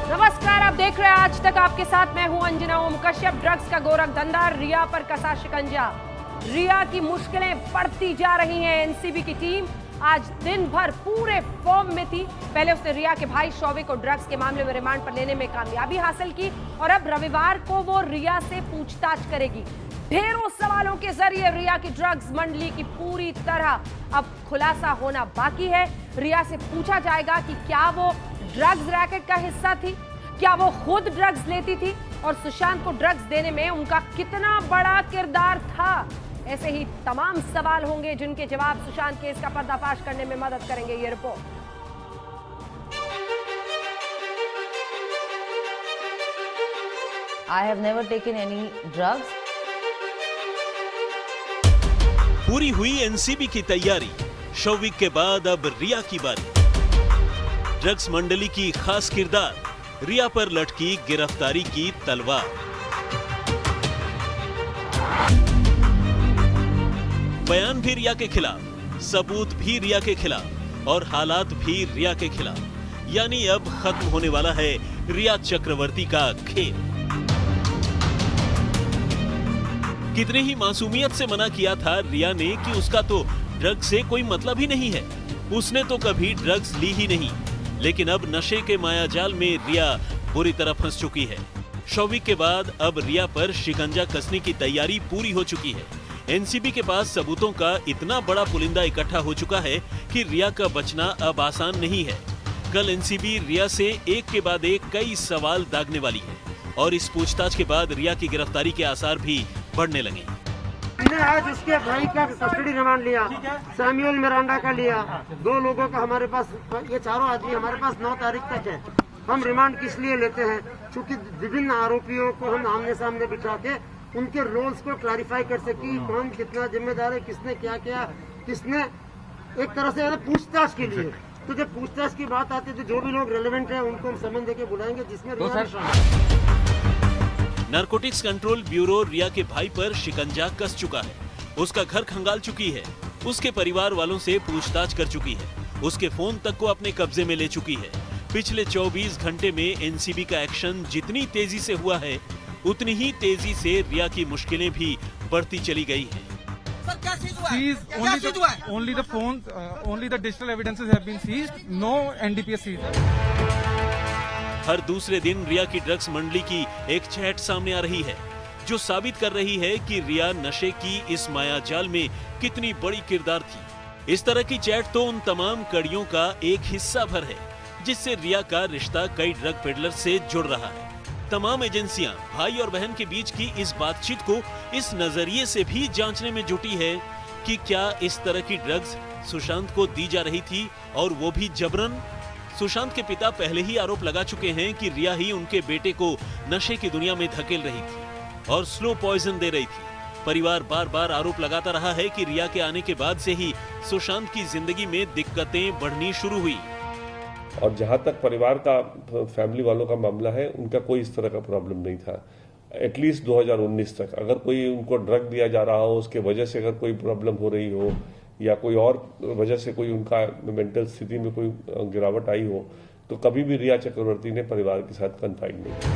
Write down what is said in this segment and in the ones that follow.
नमस्कार, आप देख रहे हैं आज तक। आपके साथ मैं हूं अंजना ओम कश्यप। ड्रग्स का गोरख धंधा, रिया पर कसा शिकंजा। रिया की मुश्किलें बढ़ती जा रही हैं। एनसीबी की टीम आज दिन भर पूरे फॉर्म में थी। पहले उसने रिया के भाई शौविक को ड्रग्स के मामले में रिमांड पर लेने में कामयाबी हासिल की और अब रविवार को वो रिया से पूछताछ करेगी। ढेरों सवालों के जरिए रिया की ड्रग्स मंडली की पूरी तरह अब खुलासा होना बाकी है। रिया से पूछा जाएगा कि क्या वो ड्रग्स रैकेट का हिस्सा थी, क्या वो खुद ड्रग्स लेती थी और सुशांत को ड्रग्स देने में उनका कितना बड़ा किरदार था। ऐसे ही तमाम सवाल होंगे जिनके जवाब सुशांत केस का पर्दाफाश करने में मदद करेंगे। ये report. I have never taken any drugs. पूरी हुई एनसीबी की तैयारी। शौविक के बाद अब रिया की बारी। ड्रग्स मंडली की खास किरदार, रिया पर लटकी गिरफ्तारी की तलवार। बयान भी रिया के खिलाफ, सबूत भी रिया के खिलाफ और हालात भी रिया के खिलाफ। यानी अब खत्म होने वाला है रिया चक्रवर्ती का खेल। कितने ही मासूमियत से मना किया था रिया ने कि उसका तो ड्रग्स से कोई मतलब ही नहीं है, उसने तो कभी ड्रग्स ली ही नहीं। लेकिन अब नशे के मायाजाल में रिया बुरी तरह फंस चुकी है। शौविक के बाद अब रिया पर शिकंजा कसने की तैयारी पूरी हो चुकी है। एनसीबी के पास सबूतों का इतना बड़ा पुलिंदा इकट्ठा हो चुका है कि रिया का बचना अब आसान नहीं है। कल एनसीबी रिया से एक के बाद एक कई सवाल दागने वाली है और इस पूछताछ के बाद रिया की गिरफ्तारी के आसार भी बढ़ने लगे। हमने आज उसके भाई का कस्टडी रिमांड लिया, सैमुअल मिरांडा का लिया। 2 लोगों का हमारे पास, ये चारों आदमी हमारे पास 9 तारीख तक है। हम रिमांड किस लिए लेते हैं? क्योंकि विभिन्न आरोपियों को हम आमने सामने बिठा के उनके रोल्स को क्लैरिफाई कर सकी, कौन कितना जिम्मेदार है, किसने क्या किया, किसने एक तरह से पूछताछ के लिए। तो जब पूछताछ की बात आती है तो जो भी लोग रेलेवेंट है उनको हम समन देके बुलाएंगे, जिसमें नारकोटिक्स कंट्रोल ब्यूरो रिया के भाई पर शिकंजा कस चुका है। उसका घर खंगाल चुकी है, उसके परिवार वालों से पूछताछ कर चुकी है, उसके फोन तक को अपने कब्जे में ले चुकी है। पिछले 24 घंटे में एनसीबी का एक्शन जितनी तेजी से हुआ है, उतनी ही तेजी से रिया की मुश्किलें भी बढ़ती चली गई हैं। Only the phones, only the digital evidences have been seized. No NDPS seized. हर दूसरे दिन रिया की ड्रग्स मंडली की एक चैट सामने आ रही है जो साबित कर रही है कि रिया नशे की इस मायाजाल में कितनी बड़ी किरदार थी। इस तरह की चैट तो उन तमाम कड़ियों का एक हिस्सा भर है जिससे रिया का रिश्ता कई ड्रग पेडलर से जुड़ रहा है। तमाम एजेंसियां भाई और बहन के बीच की इस बातचीत को इस नजरिए से भी जांचने में जुटी है कि क्या इस तरह की ड्रग्स सुशांत को दी जा रही थी और वो भी जबरन। सुशांत के पिता पहले ही आरोप लगा चुके हैं कि रिया ही उनके बेटे को नशे की दुनिया में धकेल रही थी और स्लो पॉइजन दे रही थी। परिवार बार बार आरोप लगाता रहा है कि रिया के आने के बाद से ही सुशांत की जिंदगी में दिक्कतें बढ़नी शुरू हुई। और जहाँ तक परिवार का, फैमिली वालों का मामला है, उनका कोई इस तरह का प्रॉब्लम नहीं था। एटलीस्ट 2019 तक अगर कोई उनको ड्रग दिया जा रहा हो, उसके वजह से अगर कोई प्रॉब्लम हो रही हो या कोई और वजह से कोई उनका मेंटल स्थिति में कोई गिरावट आई हो, तो कभी भी रिया चक्रवर्ती ने परिवार के साथ कन्फाइड नहीं किया।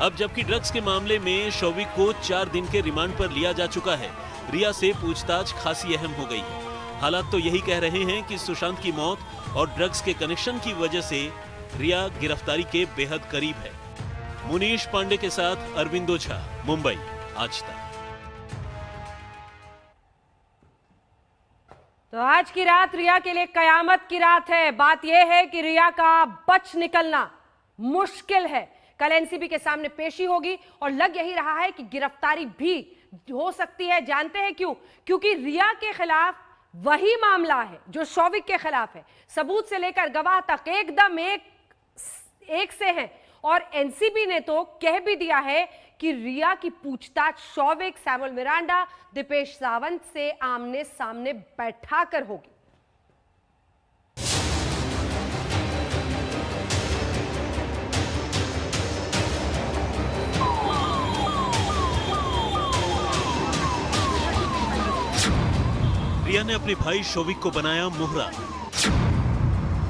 अब जबकि ड्रग्स के मामले में शौविक को 4 दिन के रिमांड पर लिया जा चुका है, रिया से पूछताछ खासी अहम हो गई है। हालात तो यही कह रहे हैं कि सुशांत की मौत और ड्रग्स के कनेक्शन की वजह से रिया गिरफ्तारी के बेहद करीब है। मुनीश पांडे के साथ अरविंदो झा, मुंबई, आज तक। तो आज की रात रिया के लिए कयामत की रात है। बात यह है कि रिया का बच निकलना मुश्किल है। कल एनसीबी के सामने पेशी होगी और लग यही रहा है कि गिरफ्तारी भी हो सकती है। जानते हैं क्यों? क्योंकि रिया के खिलाफ वही मामला है जो शौविक के खिलाफ है। सबूत से लेकर गवाह तक एकदम एक से हैं और एनसीबी ने तो कह भी दिया है कि रिया की पूछताछ शौविक, सैमुअल मिरांडा, दीपेश सावंत से आमने सामने बैठाकर होगी। रिया ने अपने भाई शौविक को बनाया मोहरा।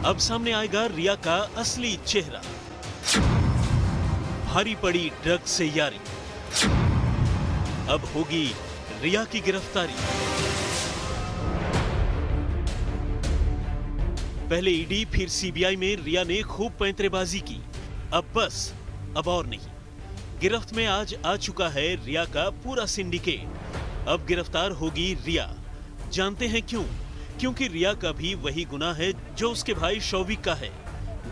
अब सामने आएगा रिया का असली चेहरा। भारी पड़ी ड्रग्स से यारी। अब होगी रिया की गिरफ्तारी। पहले ईडी फिर सीबीआई में रिया ने खूब पैंतरेबाजी की। अब बस, अब और नहीं। गिरफ्त में आज आ चुका है रिया का पूरा सिंडिकेट। अब गिरफ्तार होगी रिया। जानते हैं क्यों? क्योंकि रिया का भी वही गुनाह है जो उसके भाई शौविक का है,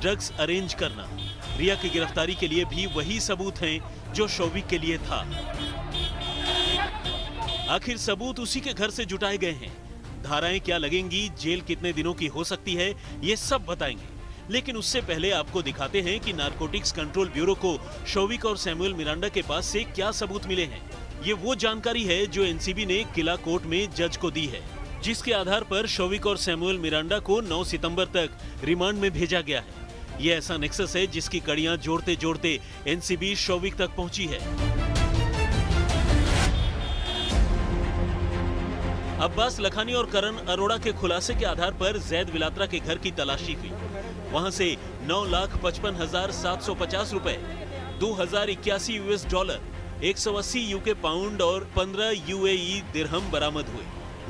ड्रग्स अरेंज करना। रिया की गिरफ्तारी के लिए भी वही सबूत हैं जो शौविक के लिए था। आखिर सबूत उसी के घर से जुटाए गए हैं। धाराएं क्या लगेंगी, जेल कितने दिनों की हो सकती है, ये सब बताएंगे। लेकिन उससे पहले आपको दिखाते हैं कि नारकोटिक्स कंट्रोल ब्यूरो को शौविक और सैमुअल मिरांडा के पास से क्या सबूत मिले हैं। ये वो जानकारी है जो एनसीबी ने किला कोर्ट में जज को दी है, जिसके आधार पर शौविक और सैमुअल मिरांडा को 9 सितंबर तक रिमांड में भेजा गया है। ये ऐसा नेक्सस है जिसकी कड़ियां जोड़ते जोड़ते एनसीबी शौविक तक पहुंची है। अब्बास लखानी और करण अरोड़ा के खुलासे के आधार पर जैद विलात्रा के घर की तलाशी हुई। वहां से 9,55,750 रुपए, 2,081 यूएस डॉलर, 180 यूके पाउंड और 15 यूएई दिरहम बरामद हुए।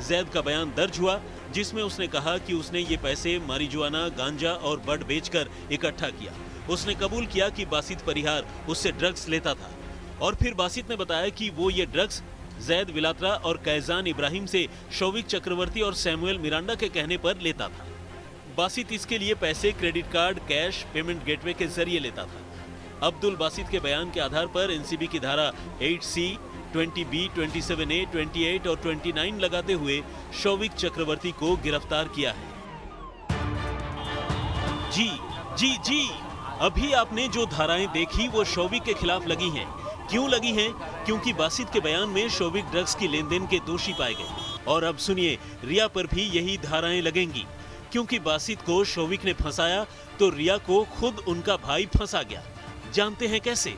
जैद का बयान दर्ज हुआ, जिसमें उसने कहा कि उसने ये पैसे मारिजुआना, गांजा और बड बेचकर इकट्ठा किया। उसने कबूल किया कि बासित परिहार उससे ड्रग्स लेता था और फिर बासित ने बताया कि वो ये ड्रग्स जैद विलात्रा और कैजान इब्राहिम से शौविक चक्रवर्ती और सैमुअल मिरांडा के कहने पर लेता था। बासित इसके लिए पैसे credit card, cash, payment gateway के जरिए लेता था। अब्दुल बासित के बयान के आधार पर एनसीबी की धारा 8C, 20B, 27A, 28 और 29 लगाते हुए शौविक चक्रवर्ती को गिरफ्तार किया है। जी, अभी आपने जो धाराएं देखी वो शौविक के खिलाफ लगी हैं। क्यों लगी हैं? क्योंकि बासित के बयान में शौविक ड्रग्स की लेनदेन के दोषी पाए गए। और अब सुनिए, रिया पर भी यही धाराएं लगेंगी, क्योंकि बासित को शौविक ने फंसाया तो रिया को खुद उनका भाई फंसा गया। जानते हैं कैसे?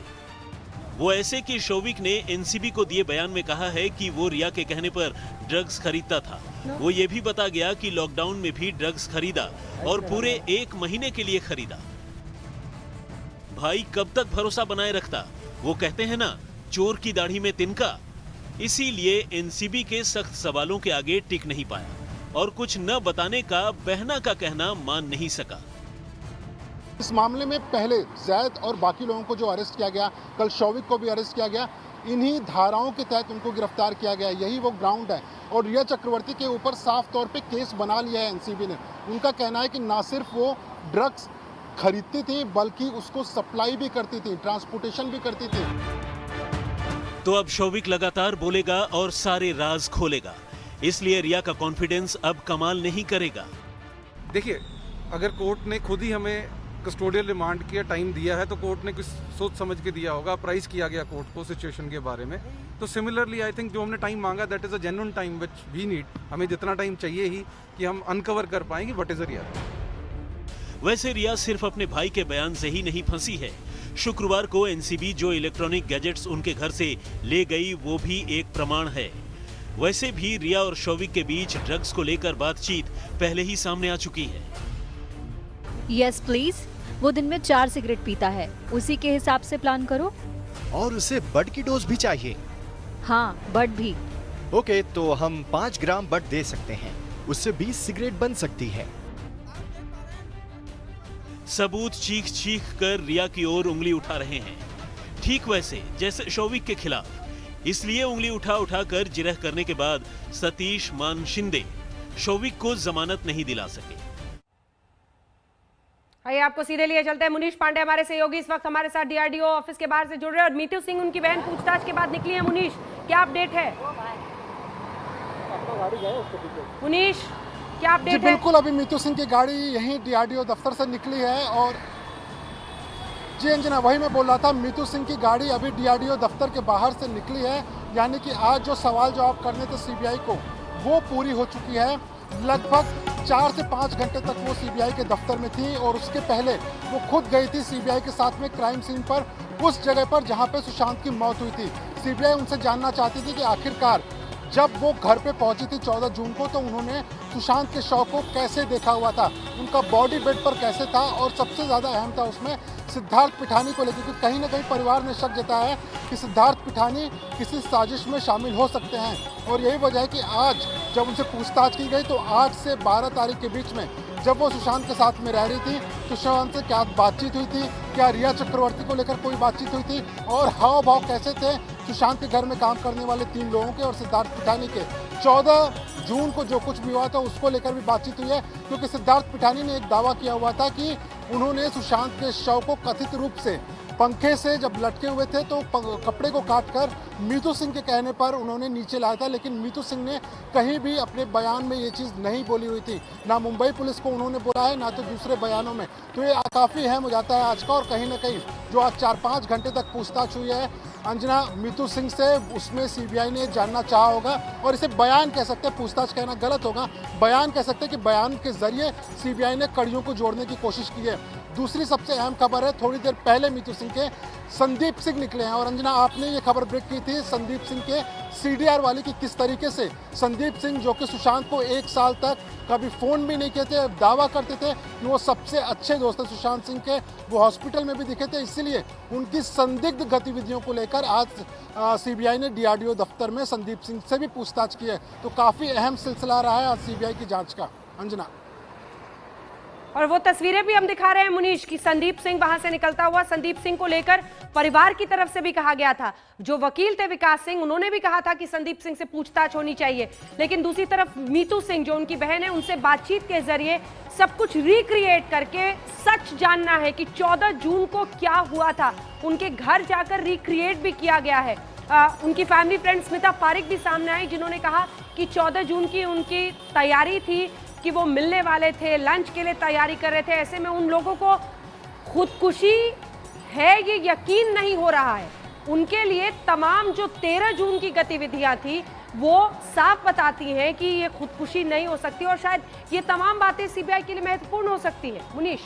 वो ऐसे कि शौविक ने एनसीबी को दिए बयान में कहा है कि वो रिया के कहने पर ड्रग्स खरीदता था। वो ये भी बता गया कि लॉकडाउन में भी ड्रग्स खरीदा और पूरे 1 महीने के लिए खरीदा। भाई कब तक भरोसा बनाए रखता? वो कहते हैं ना, चोर की दाढ़ी में तिनका। इसीलिए एनसीबी के सख्त सवालों के आगे टिक नहीं पाया और कुछ न बताने का बहना का कहना मान नहीं सका। इस मामले में पहले जैद और बाकी लोगों को जो अरेस्ट किया गया, कल शौविक को भी अरेस्ट किया गया, इन्हीं धाराओं के तहत उनको गिरफ्तार किया गया। यही वो ग्राउंड है और रिया चक्रवर्ती के ऊपर साफ तौर पे केस बना लिया है एनसीबी ने। उनका कहना है कि ना सिर्फ वो ड्रग्स खरीदती थी बल्कि उसको सप्लाई भी करती थी, ट्रांसपोर्टेशन भी करती थी। तो अब शौविक लगातार बोलेगा और सारे राज खोलेगा, इसलिए रिया का कॉन्फिडेंस अब कमाल नहीं करेगा। देखिए, अगर कोर्ट ने खुद ही हमें कस्टोडियल रिमांड किया टाइम दिया है तो कोर्ट ने कुछ सोच समझ के दिया होगा, प्राइस किया गया कोर्ट को सिचुएशन के बारे में। तो सिमिलरली आई थिंक जो हमने टाइम मांगा that is a genuine time which we need. हमें जितना टाइम चाहिए ही कि हम अनकवर कर पाएंगे व्हाट इज रिया। वैसे रिया सिर्फ अपने भाई के बयान से ही नहीं फंसी है। शुक्रवार को एनसीबी जो इलेक्ट्रॉनिक गैजेट्स उनके घर से ले गई वो भी एक प्रमाण है। वैसे भी रिया और शौविक के बीच ड्रग्स को लेकर बातचीत पहले ही सामने आ चुकी है। यस प्लीज, वो दिन में 4 सिगरेट पीता है, उसी के हिसाब से प्लान करो। और उसे बड की डोज भी चाहिए। हाँ, बड भी। ओके, तो हम 5 ग्राम बड दे सकते हैं, उससे 20 सिगरेट बन सकती है। सबूत चीख चीख कर रिया की ओर उंगली उठा रहे हैं, ठीक वैसे जैसे शौविक के खिलाफ। इसलिए उंगली उठा उठा कर जिरह करने के बाद सतीश मान शिंदे शौविक को जमानत नहीं दिला सके। आइए आपको सीधे लिए चलते हैं। मुनीश पांडे हमारे सहयोगी इस वक्त हमारे साथ डीआरडीओ ऑफिस के बाहर से जुड़ रहे हैं और मीतू सिंह उनकी बहन पूछताछ के बाद निकली है। मुनीश, क्या अपडेट है? मुनीश, क्या अपडेट है? बिल्कुल, अभी मीतू सिंह की गाड़ी यहीं डीआरडीओ दफ्तर से निकली है। और जी अंजना, वही मैं बोल रहा था, मीतू सिंह की गाड़ी अभी डीआरडीओ दफ्तर के बाहर से निकली है। यानी कि आज जो सवाल जवाब करने थे सीबीआई को वो पूरी हो चुकी है। लगभग 4 से 5 घंटे तक वो सीबीआई के दफ्तर में थी और उसके पहले वो खुद गई थी सीबीआई के साथ में क्राइम सीन पर, उस जगह पर जहां पे सुशांत की मौत हुई थी। सीबीआई उनसे जानना चाहती थी कि आखिरकार जब वो घर पे पहुंची थी 14 जून को, तो उन्होंने सुशांत के शव को कैसे देखा हुआ था, उनका बॉडी बेड पर कैसे था, और सबसे ज़्यादा अहम था उसमें सिद्धार्थ पिठानी को लेकर, क्योंकि कहीं ना कहीं परिवार ने शक जताया है कि सिद्धार्थ पिठानी किसी साजिश में शामिल हो सकते हैं। और यही वजह है कि आज जब उनसे पूछताछ की गई तो 8 से 12 तारीख के बीच में जब वो सुशांत के साथ में रह रही थी तो सुशांत से क्या बातचीत हुई थी, क्या रिया चक्रवर्ती को लेकर कोई बातचीत हुई थी, और हाव भाव कैसे थे सुशांत के घर में काम करने वाले 3 लोगों के और सिद्धार्थ पिठानी के। 14 जून को जो कुछ भी हुआ था उसको लेकर भी बातचीत हुई है, क्योंकि सिद्धार्थ पिठानी ने एक दावा किया हुआ था कि उन्होंने सुशांत के शव को कथित रूप से पंखे से जब लटके हुए थे तो कपड़े को काटकर मीतू सिंह के कहने पर उन्होंने नीचे लाया था, लेकिन मीतू सिंह ने कहीं भी अपने बयान में ये चीज़ नहीं बोली हुई थी, ना मुंबई पुलिस को उन्होंने बोला है, ना तो दूसरे बयानों में। तो ये काफ़ी अहम हो जाता है आज का, और कहीं ना कहीं जो आज 4-5 घंटे तक पूछताछ हुई है अंजना मीतू सिंह से, उसमें सीबीआई ने जानना चाहा होगा, और इसे बयान कह सकते हैं, पूछताछ कहना गलत होगा, बयान कह सकते हैं कि बयान के जरिए सीबीआई ने कड़ियों को जोड़ने की कोशिश की है। दूसरी सबसे अहम खबर है, थोड़ी देर पहले मीतू सिंह के संदीप सिंह निकले हैं, और अंजना आपने ये खबर ब्रेक की थी संदीप सिंह के सीडीआर वाली की, किस तरीके से संदीप सिंह जो कि सुशांत को 1 साल तक कभी फ़ोन भी नहीं किए थे, दावा करते थे कि वो सबसे अच्छे दोस्त हैं सुशांत सिंह के, वो हॉस्पिटल में भी दिखे थे, इसीलिए उनकी संदिग्ध गतिविधियों को लेकर आज सीबीआई ने डीआरडीओ दफ्तर में संदीप सिंह से भी पूछताछ की है। तो काफ़ी अहम सिलसिला रहा है आज सीबीआई की जाँच का। अंजना, और वो तस्वीरें भी हम दिखा रहे हैं मुनीश की संदीप सिंह वहां से निकलता हुआ। संदीप सिंह को लेकर परिवार की तरफ से भी कहा गया था, जो वकील थे विकास सिंह, उन्होंने भी कहा था कि संदीप सिंह से पूछताछ होनी चाहिए, लेकिन दूसरी तरफ मीतू सिंह जो उनकी बहन है, उनसे बातचीत के जरिए सब कुछ रिक्रिएट करके सच जानना है कि 14 जून को क्या हुआ था, उनके घर जाकर रिक्रिएट भी किया गया है। उनकी फैमिली फ्रेंड स्मिता पारिक भी सामने आई, जिन्होंने कहा कि 14 जून की उनकी तैयारी थी कि वो मिलने वाले थे, लंच के लिए तैयारी कर रहे थे, ऐसे में उन लोगों को खुदकुशी है ये यकीन नहीं हो रहा है। उनके लिए तमाम जो 13 जून की गतिविधियां थी वो साफ बताती हैं कि ये खुदकुशी नहीं हो सकती, और शायद ये तमाम बातें सीबीआई के लिए महत्वपूर्ण हो सकती है। मुनीश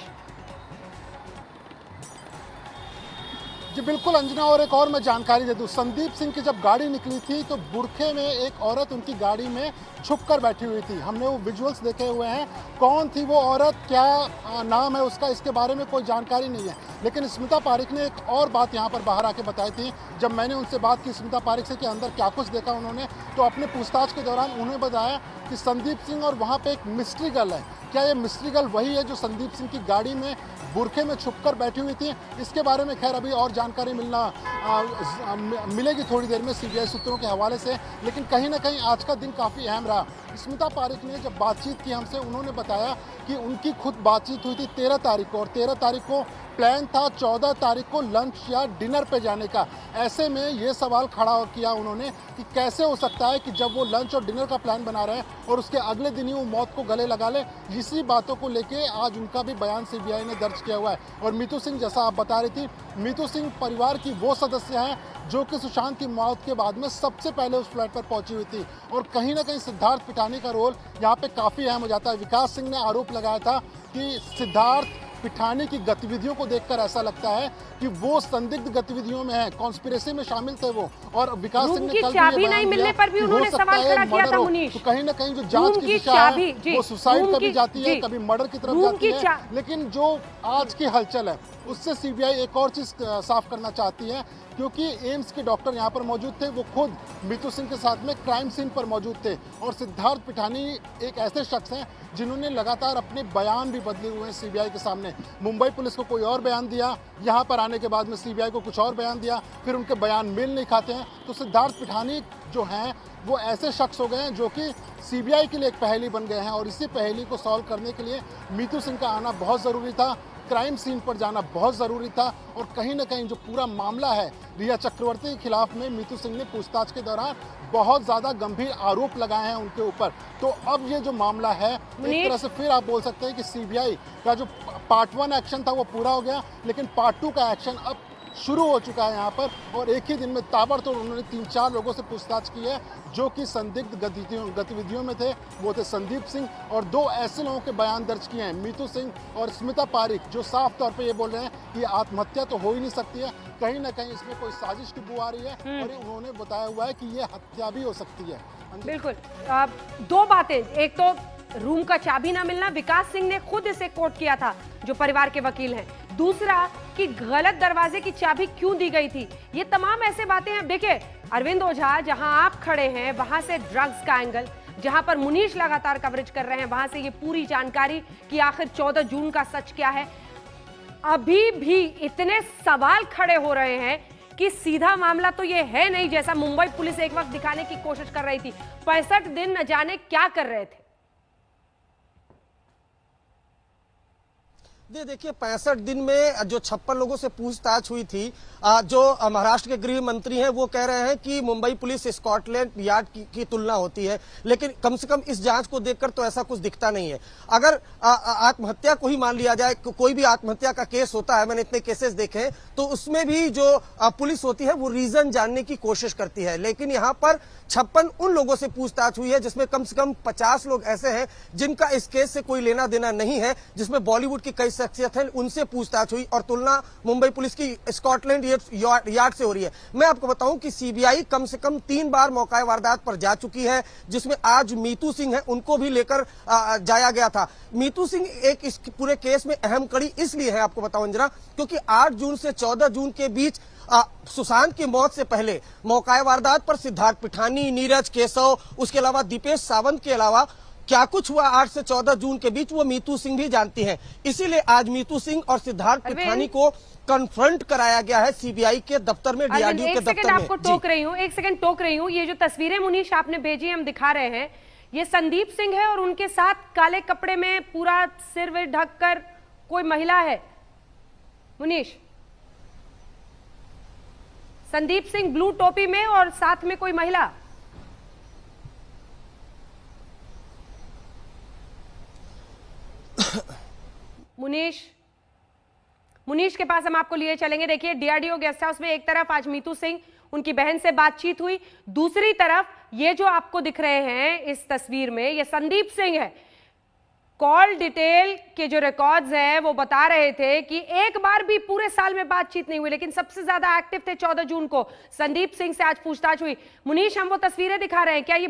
जी बिल्कुल अंजना, और एक और मैं जानकारी दे दूं, संदीप सिंह की जब गाड़ी निकली थी तो बुरखे में एक औरत उनकी गाड़ी में छुपकर बैठी हुई थी। हमने वो विजुअल्स देखे हुए हैं, कौन थी वो औरत, क्या नाम है उसका, इसके बारे में कोई जानकारी नहीं है। लेकिन स्मिता पारिक ने एक और बात यहाँ पर बाहर आके बताई थी, जब मैंने उनसे बात की स्मिता पारिक से कि अंदर क्या कुछ देखा उन्होंने, तो अपने पूछताछ के दौरान उन्हें बताया कि संदीप सिंह और वहाँ पे एक मिस्ट्री गर्ल है। क्या ये मिस्ट्री गर्ल वही है जो संदीप सिंह की गाड़ी में बुरखे में छुपकर बैठी हुई थी? इसके बारे में खैर अभी और जानकारी मिलेगी थोड़ी देर में सीबीआई सूत्रों के हवाले से, लेकिन कहीं ना कहीं आज का दिन काफ़ी अहम रहा। स्मिता पारिक ने जब बातचीत की हमसे, उन्होंने बताया कि उनकी खुद बातचीत हुई थी 13 तारीख को, और 13 तारीख को प्लान था 14 तारीख को लंच या डिनर पे जाने का। ऐसे में ये सवाल खड़ा किया उन्होंने कि कैसे हो सकता है कि जब वो लंच और डिनर का प्लान बना रहे हैं और उसके अगले दिन ही वो मौत को गले लगा ले। इसी बातों को लेके आज उनका भी बयान सीबीआई ने दर्ज किया हुआ है। और मीतू सिंह, जैसा आप बता रही थी, मीतू सिंह परिवार की वो सदस्य हैं जो कि सुशांत की मौत के बाद में सबसे पहले उस फ्लैट पर पहुंची हुई थी, और कहीं ना कहीं सिद्धार्थ पिठानी का रोल यहाँ पे काफ़ी अहम हो जाता है। विकास सिंह ने आरोप लगाया था कि सिद्धार्थ पिठानी की गतिविधियों को देखकर ऐसा लगता है कि वो संदिग्ध गतिविधियों में है, कॉन्स्पिरेसी में शामिल थे वो। और विकास सिंह ने कल चाबी नहीं मिलने पर भी उन्होंने सवाल खड़ा किया था मुनीश। तो कहीं ना कहीं जो जांच की दिशा है वो सुसाइड कभी जाती है, कभी मर्डर की तरफ जाती है। लेकिन जो आज की हलचल है उससे सीबीआई एक और चीज साफ करना चाहती है, क्योंकि एम्स के डॉक्टर यहाँ पर मौजूद थे, वो खुद मीतू सिंह के साथ में क्राइम सीन पर मौजूद थे। और सिद्धार्थ पिठानी एक ऐसे शख्स हैं जिन्होंने लगातार अपने बयान भी बदले हुए हैं सीबीआई के सामने। मुंबई पुलिस को कोई और बयान दिया, यहाँ पर आने के बाद में सीबीआई को कुछ और बयान दिया, फिर उनके बयान मेल नहीं खाते हैं। तो सिद्धार्थ पिठानी जो हैं वो ऐसे शख्स हो गए हैं जो कि सीबीआई के लिए एक पहेली बन गए हैं, और इसी पहेली को सॉल्व करने के लिए मीतू सिंह का आना बहुत ज़रूरी था, क्राइम सीन पर जाना बहुत ज़रूरी था। और कहीं ना कहीं जो पूरा मामला है रिया चक्रवर्ती के खिलाफ में मीतू सिंह ने पूछताछ के दौरान बहुत ज़्यादा गंभीर आरोप लगाए हैं उनके ऊपर। तो अब ये जो मामला है एक तरह से फिर आप बोल सकते हैं कि सीबीआई का जो पार्ट 1 एक्शन था वो पूरा हो गया, लेकिन पार्ट 2 का एक्शन अब शुरू हो चुका है यहाँ पर, और एक ही दिन में ताबड़तोड़ उन्होंने 3-4 लोगों से पूछताछ की है जो कि संदिग्ध गतिविधियों में थे। वो थे संदीप सिंह, और 2 ऐसे लोगों के बयान दर्ज किए हैं, मीतू सिंह और स्मिता पारिक, जो साफ तौर पे ये बोल रहे हैं कि आत्महत्या तो हो ही नहीं सकती है, कहीं ना कहीं इसमें कोई साजिश की बू आ रही है, और उन्होंने बताया हुआ है कि ये हत्या भी हो सकती है। बिल्कुल। 2 बातें, एक तो रूम का चाबी ना मिलना, विकास सिंह ने खुद इसे कोट किया था जो परिवार के वकील हैं। दूसरा कि गलत दरवाजे की चाबी क्यों दी गई थी। ये तमाम ऐसे बातें हैं। देखिए अरविंद ओझा, जहां आप खड़े हैं वहां से ड्रग्स का एंगल, जहां पर मुनीश लगातार कवरेज कर रहे हैं वहां से ये पूरी जानकारी कि आखिर 14 जून का सच क्या है। अभी भी इतने सवाल खड़े हो रहे हैं कि सीधा मामला तो ये है नहीं जैसा मुंबई पुलिस एक वक्त दिखाने की कोशिश कर रही थी। 65 दिन न जाने क्या कर रहे थे। देखिए 65 दिन में जो 56 लोगों से पूछताछ हुई थी, जो महाराष्ट्र के गृह मंत्री हैं वो कह रहे हैं कि मुंबई पुलिस स्कॉटलैंड यार्ड की तुलना होती है, लेकिन कम से कम इस जांच को देखकर तो ऐसा कुछ दिखता नहीं है। अगर आत्महत्या को ही मान लिया जाए, कोई भी आत्महत्या का केस होता है, मैंने इतने केसेस देखे हैं, तो उसमें भी जो पुलिस होती है वो रीजन जानने की कोशिश करती है, लेकिन यहाँ पर 56 उन लोगों से पूछताछ हुई है जिसमें कम से कम 50 लोग ऐसे हैं जिनका इस केस से कोई लेना देना नहीं है, जिसमें बॉलीवुड की कई शख्सियत है, उनसे पूछताछ हुई, और तुलना मुंबई पुलिस की स्कॉटलैंड यार्ड से हो रही है। मैं आपको बताऊं कि सीबीआई कम से कम 3 बार मौका वारदात पर जा चुकी है, जिसमें आज मीतू सिंह है, उनको भी लेकर जाया गया था। मीतू सिंह एक इस पूरे केस में अहम कड़ी इसलिए है, आपको बताऊं अंजना, क्योंकि 8 जून से 14 जून के बीच सुशांत की मौत से पहले मौका वारदात पर सिद्धार्थ पिठानी, नीरज केशव, उसके अलावा दीपेश सावंत के अलावा क्या कुछ हुआ 8 से 14 जून के बीच वो मीतू सिंह भी जानती हैं। इसीलिए आज मीतू सिंह और सिद्धार्थ पिठानी को कन्फ्रंट कराया गया है सीबीआई के दफ्तर में, डीआरडीओ के दफ्तर में। आपको टोक रही हूँ, 1 सेकंड टोक रही हूँ। ये जो तस्वीरें मुनीश आपने भेजी हम दिखा रहे हैं, ये संदीप सिंह है और उनके साथ काले कपड़े में पूरा सिर विर ढककर कोई महिला है। मुनीश, संदीप सिंह ब्लू टोपी में और साथ में कोई महिला। मुनीश के पास हम आपको लिए चलेंगे। देखिए डीआरडीओ गेस्ट हाउस में एक तरफ आज मीतू सिंह, उनकी बहन से बातचीत हुई, दूसरी तरफ ये जो आपको दिख रहे हैं इस तस्वीर में, ये संदीप सिंह है। कॉल डिटेल के जो रिकॉर्ड्स हैं वो बता रहे थे कि एक बार भी पूरे साल में बातचीत नहीं हुई, लेकिन सबसे ज्यादा एक्टिव थे 14 जून को। संदीप सिंह से आज पूछताछ हुई। मुनीश, हम वो तस्वीरें दिखा रहे हैं, क्या ये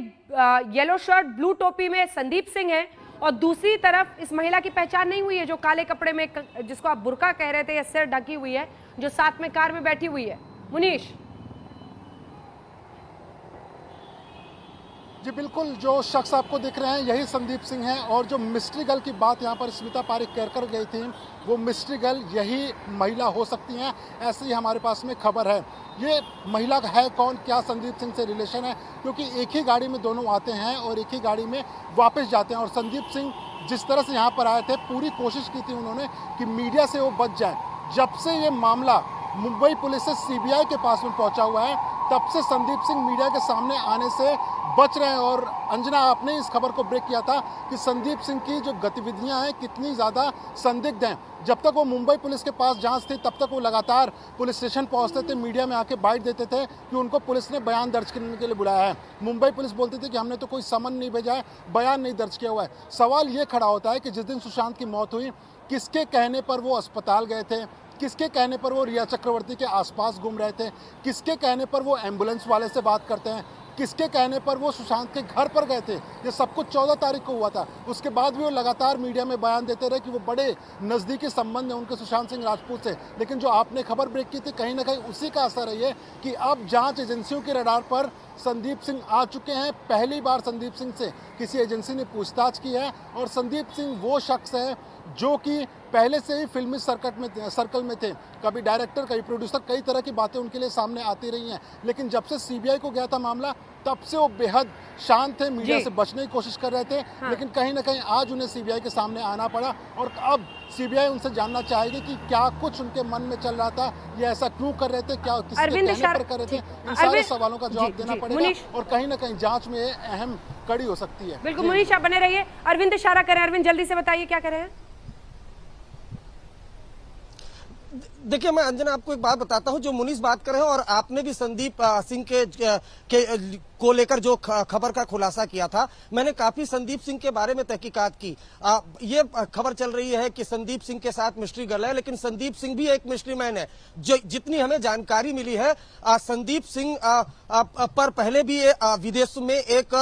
येलो शर्ट ब्लू टोपी में संदीप सिंह है और दूसरी तरफ इस महिला की पहचान नहीं हुई है जो काले कपड़े में, जिसको आप बुर्का कह रहे थे या सिर ढकी हुई है, जो साथ में कार में बैठी हुई है? मुनीश जी बिल्कुल, जो शख्स आपको दिख रहे हैं यही संदीप सिंह हैं, और जो मिस्ट्री गर्ल की बात यहाँ पर स्मिता पारिक कर गई थी, वो मिस्ट्री गर्ल यही महिला हो सकती हैं, ऐसी हमारे पास में खबर है। ये महिला है कौन, क्या संदीप सिंह से रिलेशन है, क्योंकि एक ही गाड़ी में दोनों आते हैं और एक ही गाड़ी में वापस जाते हैं। और संदीप सिंह जिस तरह से यहाँ पर आए थे, पूरी कोशिश की थी उन्होंने कि मीडिया से वो बच जाए। जब से ये मामला मुंबई पुलिस से सीबीआई के पास में पहुंचा हुआ है, तब से संदीप सिंह मीडिया के सामने आने से बच रहे हैं। और अंजना, आपने इस खबर को ब्रेक किया था कि संदीप सिंह की जो गतिविधियां हैं कितनी ज़्यादा संदिग्ध हैं। जब तक वो मुंबई पुलिस के पास जांच थी, तब तक वो लगातार पुलिस स्टेशन पहुंचते थे, मीडिया में आके बाइट देते थे कि उनको पुलिस ने बयान दर्ज करने के लिए बुलाया है। मुंबई पुलिस बोलती थी कि हमने तो कोई समन नहीं भेजा है, बयान नहीं दर्ज किया हुआ है। सवाल ये खड़ा होता है कि जिस दिन सुशांत की मौत हुई, किसके कहने पर वो अस्पताल गए थे, किसके कहने पर वो रिया चक्रवर्ती के आसपास घूम रहे थे, किसके कहने पर वो एम्बुलेंस वाले से बात करते हैं, किसके कहने पर वो सुशांत के घर पर गए थे। ये सब कुछ 14 तारीख को हुआ था। उसके बाद भी वो लगातार मीडिया में बयान देते रहे कि वो बड़े नज़दीकी संबंध है उनके सुशांत सिंह राजपूत से। लेकिन जो आपने खबर ब्रेक की थी, कहीं ना कहीं उसी का असर है ये कि अब जांच एजेंसियों के रडार पर संदीप सिंह आ चुके हैं। पहली बार संदीप सिंह से किसी एजेंसी ने पूछताछ की है, और संदीप सिंह वो शख्स है जो कि पहले से ही फिल्मी सर्कल में थे। कभी डायरेक्टर, कभी प्रोड्यूसर, कई तरह की बातें उनके लिए सामने आती रही हैं। लेकिन जब से सीबीआई को गया था मामला, तब से वो बेहद शांत थे, मीडिया से बचने की कोशिश कर रहे थे। लेकिन कहीं ना कहीं आज उन्हें सीबीआई के सामने आना पड़ा, और अब सीबीआई उनसे जानना चाहेगी कि क्या कुछ उनके मन में चल रहा था, ये ऐसा क्यों कर रहे थे, क्या किसी के कहने पर कर रहे थे। इन सारे सवालों का जवाब देना पड़ेगा, और कहीं ना कहीं जांच में अहम कड़ी हो सकती है। बिल्कुल मुनीश, आप बने रहिए। अरविंद इशारा करें। अरविंद जल्दी से बताइए क्या करें। देखिए, मैं अंजना आपको एक बात बताता हूं, जो मुनीस बात कर रहे हैं और आपने भी संदीप सिंह के को लेकर जो खबर का खुलासा किया था, मैंने काफी संदीप सिंह के बारे में तहकीकात की। ये खबर चल रही है कि संदीप सिंह के साथ मिस्ट्री गर्ल है, लेकिन संदीप सिंह भी एक मिस्ट्री मैन है। जो जितनी हमें जानकारी मिली है, संदीप सिंह पर पहले भी विदेश में एक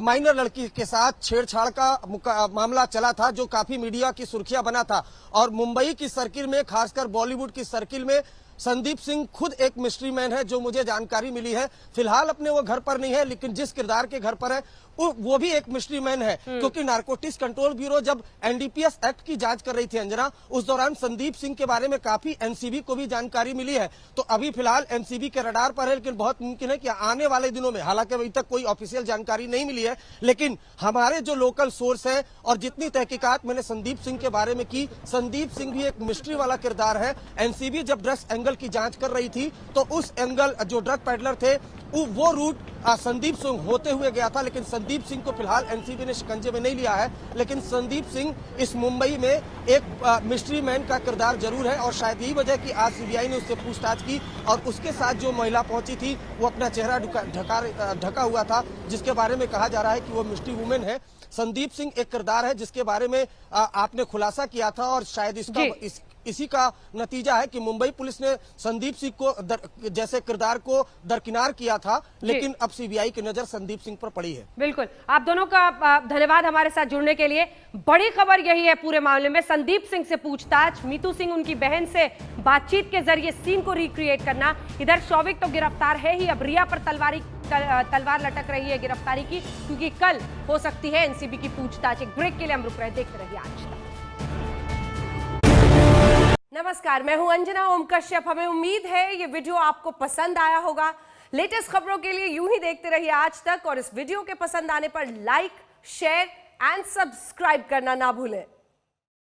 माइनर लड़की के साथ छेड़छाड़ का मामला चला था, जो काफी मीडिया की सुर्खियां बना था। और मुंबई की सर्किल में, खासकर बॉलीवुड की सर्किल में, संदीप सिंह खुद एक मिस्ट्री मैन है, जो मुझे जानकारी मिली है। फिलहाल अपने वो घर पर नहीं है, लेकिन जिस किरदार के घर पर है वो भी एक मिस्ट्री मैन है, क्योंकि नारकोटिक्स कंट्रोल ब्यूरो जब एनडीपीएस एक्ट की जांच कर रही थी अंजना, उस दौरान संदीप सिंह के बारे में काफी एनसीबी को भी जानकारी मिली है। तो अभी फिलहाल एनसीबी के रडार पर है, लेकिन बहुत मुमकिन है कि आने वाले दिनों में, हालांकि अभी तक कोई ऑफिशियल जानकारी नहीं मिली है, लेकिन हमारे जो लोकल सोर्स है और जितनी तहकीकात मैंने संदीप सिंह के बारे में की, संदीप सिंह भी एक मिस्ट्री वाला किरदार है। एनसीबी जब ड्रग्स एंगल की जांच कर रही थी, तो उस एंगल जो ड्रग पेडलर थे, वो रूट संदीप सिंह होते हुए गया था, लेकिन संदीप सिंह को फिलहाल एनसीबी ने शिकंजे में नहीं लिया है। लेकिन संदीप सिंह इस मुंबई में एक मिस्ट्री मैन का किरदार जरूर है, और शायद यही वजह कि आज सीबीआई ने उससे पूछताछ की और उसके साथ जो महिला पहुंची थी, वो अपना चेहरा ढका हुआ था, जिसके बारे में कहा जा रहा है कि वो मिस्ट्री वुमेन है। संदीप सिंह एक किरदार है जिसके बारे में आपने खुलासा किया था, और शायद इसी का नतीजा है कि मुंबई पुलिस ने संदीप सिंह को जैसे किरदार को दरकिनार किया था, लेकिन अब सीबीआई की नजर संदीप सिंह पर पड़ी है। बिल्कुल, आप दोनों का धन्यवाद हमारे साथ जुड़ने के लिए। बड़ी खबर यही है पूरे मामले में, संदीप सिंह से पूछताछ, मीतू सिंह उनकी बहन से बातचीत के जरिए सीन को रिक्रिएट करना। इधर शौविक तो गिरफ्तार है ही, अब रिया पर तलवार लटक रही है गिरफ्तारी की, क्योंकि कल हो सकती है एनसीबी की पूछताछ। एक ब्रेक के लिए हम रुक रहे, देखते रहिए आज तक। नमस्कार, मैं हूं अंजना ओम कश्यप। हमें उम्मीद है ये वीडियो आपको पसंद आया होगा। लेटेस्ट खबरों के लिए यूं ही देखते रहिए आज तक, और इस वीडियो के पसंद आने पर लाइक, शेयर एंड सब्सक्राइब करना ना भूलें।